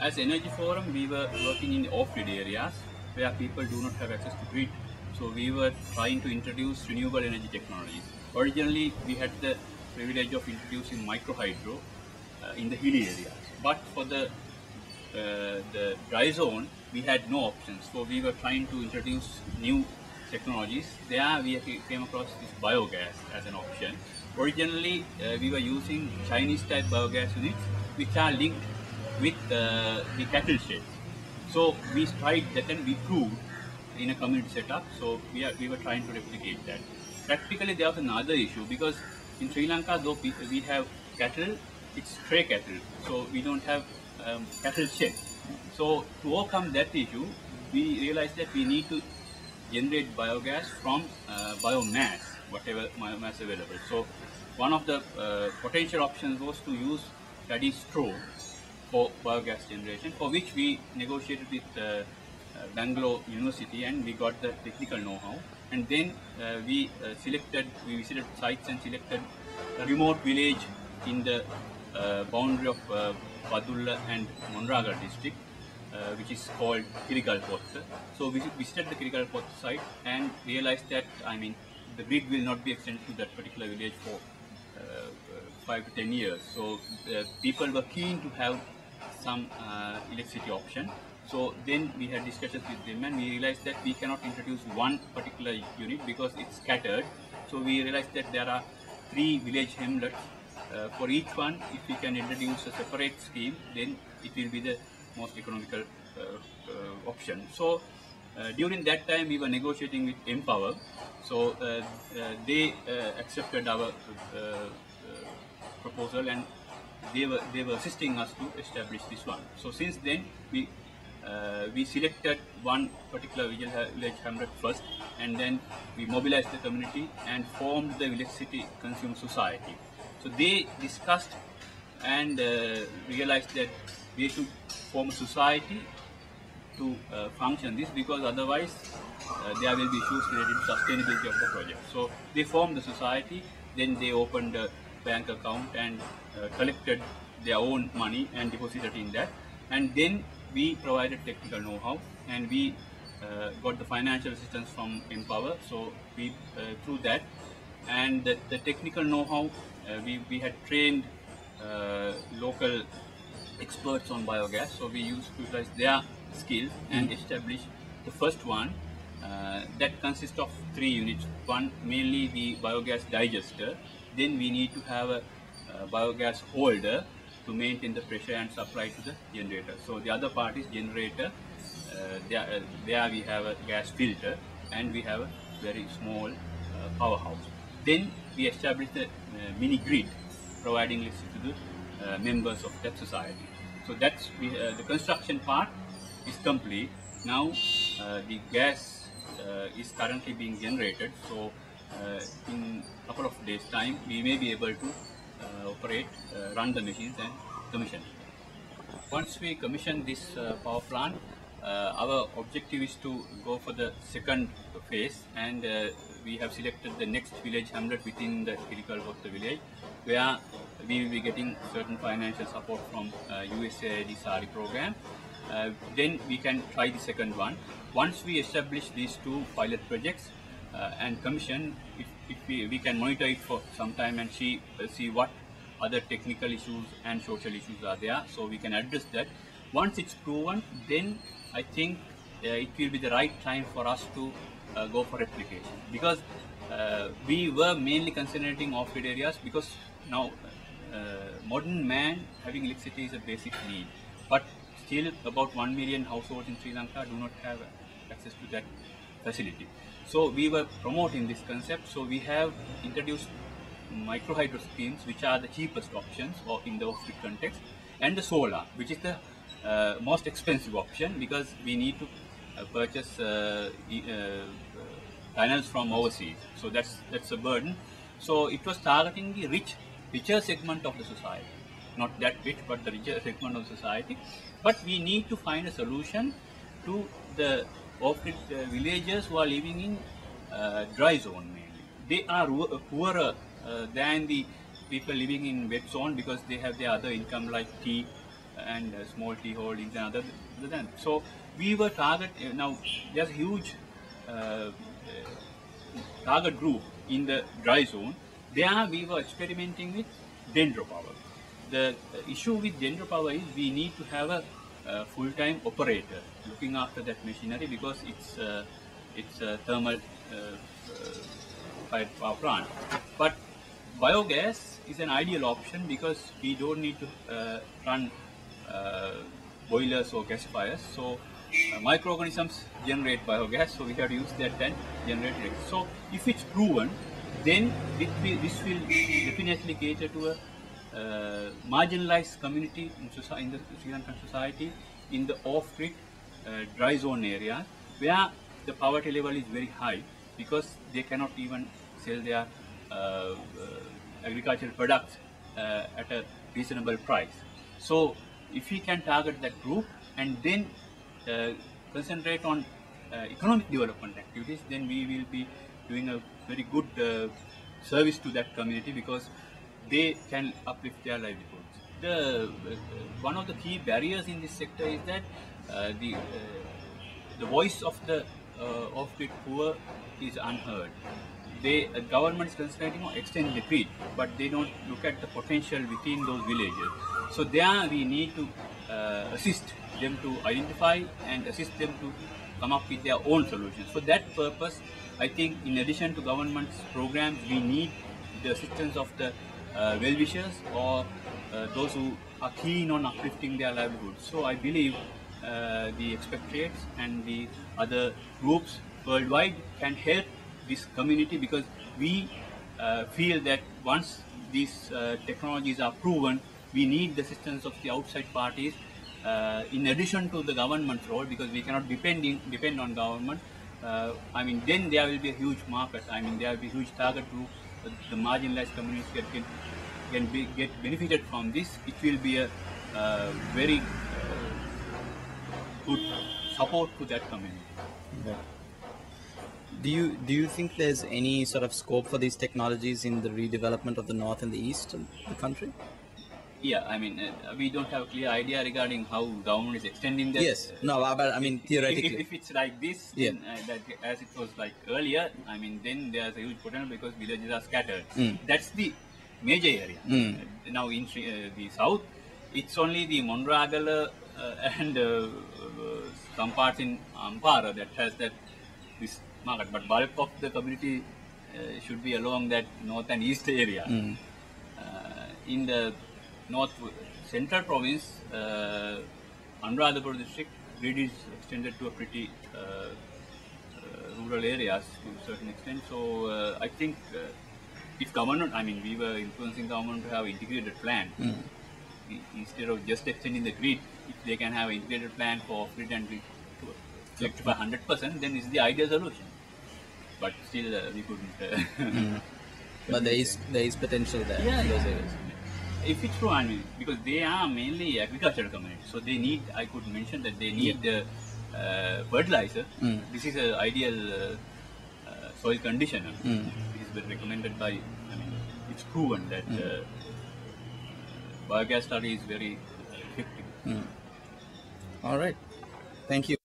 As Energy Forum, we were working in off-grid areas where people do not have access to grid. So we were trying to introduce renewable energy technologies. Originally, we had the privilege of introducing micro-hydro in the hilly areas. But for the dry zone, we had no options. So we were trying to introduce new technologies. There we came across this biogas as an option. Originally, we were using Chinese type biogas units, which are linked with the cattle sheds. So we tried that and we proved in a community setup. So we were trying to replicate that. Practically, there was another issue because in Sri Lanka, though we have cattle, it's stray cattle. So we don't have cattle sheds. So to overcome that issue, we realized that we need to generate biogas from biomass, whatever biomass available. So one of the potential options was to use paddy straw for biogas generation, for which we negotiated with Bangalore University and we got the technical know-how. And then we visited sites and selected a remote village in the boundary of Padulla and Monragal district, which is called Kirigalpotta. So we visited the Kirigalpotta site and realized that, the grid will not be extended to that particular village for 5 to 10 years. So people were keen to have some electricity option. So then we had discussions with them and we realized that we cannot introduce one particular unit because it's scattered. So we realized that there are 3 village hamlets. For each one, if we can introduce a separate scheme, then it will be the most economical option. So during that time, we were negotiating with Empower. So they accepted our proposal and they were assisting us to establish this one. So since then we selected one particular village hamlet first, and then we mobilized the community and formed the Village City Consumer Society. So they discussed and realized that we should form a society to function this, because otherwise there will be issues related to sustainability of the project. So they formed the society, then they opened a bank account and collected their own money and deposited in that, and then we provided technical know-how and we got the financial assistance from Empower. So we through that and the technical know-how, we had trained local experts on biogas, so we used to utilize their skills and establish the first one that consists of 3 units. One, mainly the biogas digester, then we need to have a biogas holder to maintain the pressure and supply to the generator. So the other part is generator. There we have a gas filter and we have a very small powerhouse. Then we established a mini grid providing electricity to the members of that society. So that's the construction part is complete. Now the gas is currently being generated. So in a couple of days time we may be able to operate, run the machines and commission. Once we commission this power plant, our objective is to go for the second phase, and we have selected the next village hamlet within the Kirigalpotta village, where we will be getting certain financial support from USAID SARI program. Then we can try the second one. Once we establish these 2 pilot projects and commission, if we can monitor it for some time and see what other technical issues and social issues are there, so we can address that. Once it's proven, then I think it will be the right time for us to go for replication, because we were mainly concentrating off-grid areas, because now modern man having electricity is a basic need, but still about 1 million households in Sri Lanka do not have access to that facility. So we were promoting this concept. So we have introduced micro hydro schemes, which are the cheapest options or in the off-grid context, and the solar, which is the most expensive option, because we need to purchase panels from overseas. So that's a burden. So it was targeting the richer segment of the society, not that rich, but the richer segment of society. But we need to find a solution to the off-grid villagers who are living in dry zone mainly. They are poorer than the people living in wet zone, because they have their other income like tea, and small tea holdings and other than. So we were now there's a huge target group in the dry zone. There we were experimenting with dendropower. The issue with dendropower is we need to have a full-time operator looking after that machinery because it's a thermal fired power plant. But biogas is an ideal option because we don't need to run boilers or gasifiers. So microorganisms generate biogas, so we have to use that and generate it. So if it's proven, then this will definitely cater to a marginalized community in the Sri Lankan society in the off-grid dry zone area where the poverty level is very high because they cannot even sell their agricultural products at a reasonable price. So if we can target that group and then concentrate on economic development activities, then we will be doing a very good service to that community because they can uplift their livelihoods. One of the key barriers in this sector is that the voice of the off-grid poor is unheard. Government is concentrating on extending the grid, but they don't look at the potential within those villages. So there we need to assist them to identify and assist them to come up with their own solutions. For that purpose, I think in addition to government's programs, we need the assistance of the well-wishers or those who are keen on uplifting their livelihoods. So I believe the expatriates and the other groups worldwide can help this community because we feel that once these technologies are proven, we need the assistance of the outside parties in addition to the government's role because we cannot depend on government. I mean, then there will be a huge market. I mean, there will be a huge target group. The marginalized communities can get benefited from this. It will be a very good support to that community. Yeah. Do you think there's any sort of scope for these technologies in the redevelopment of the north and the east of the country? Yeah, I mean, we don't have a clear idea regarding how government is extending that. Yes, no, but I mean theoretically. If it's like this, yeah. Then, as it was like earlier, I mean, then there's a huge potential because villages are scattered. Mm. That's the major area. Mm. Now in the south, it's only the Monragala and some parts in Ampara that has this market, but bulk of the community should be along that north and east area. Mm. In the north central province, Anuradhapura district, grid is extended to a pretty rural areas to a certain extent. So I think if government, I mean, we were influencing government to have integrated plan. Mm. Instead of just extending the grid, if they can have an integrated plan for grid and grid to electrify 100%, then it's the ideal solution. But still, we couldn't. But there is potential there. Yeah, those areas. If it's true, I mean, because they are mainly agricultural communities, so they need. I could mention that they need the fertilizer. Mm. This is an ideal soil conditioner. Mm. It has been recommended by. I mean, it's proven that biogas study is very effective. Mm. All right. Thank you.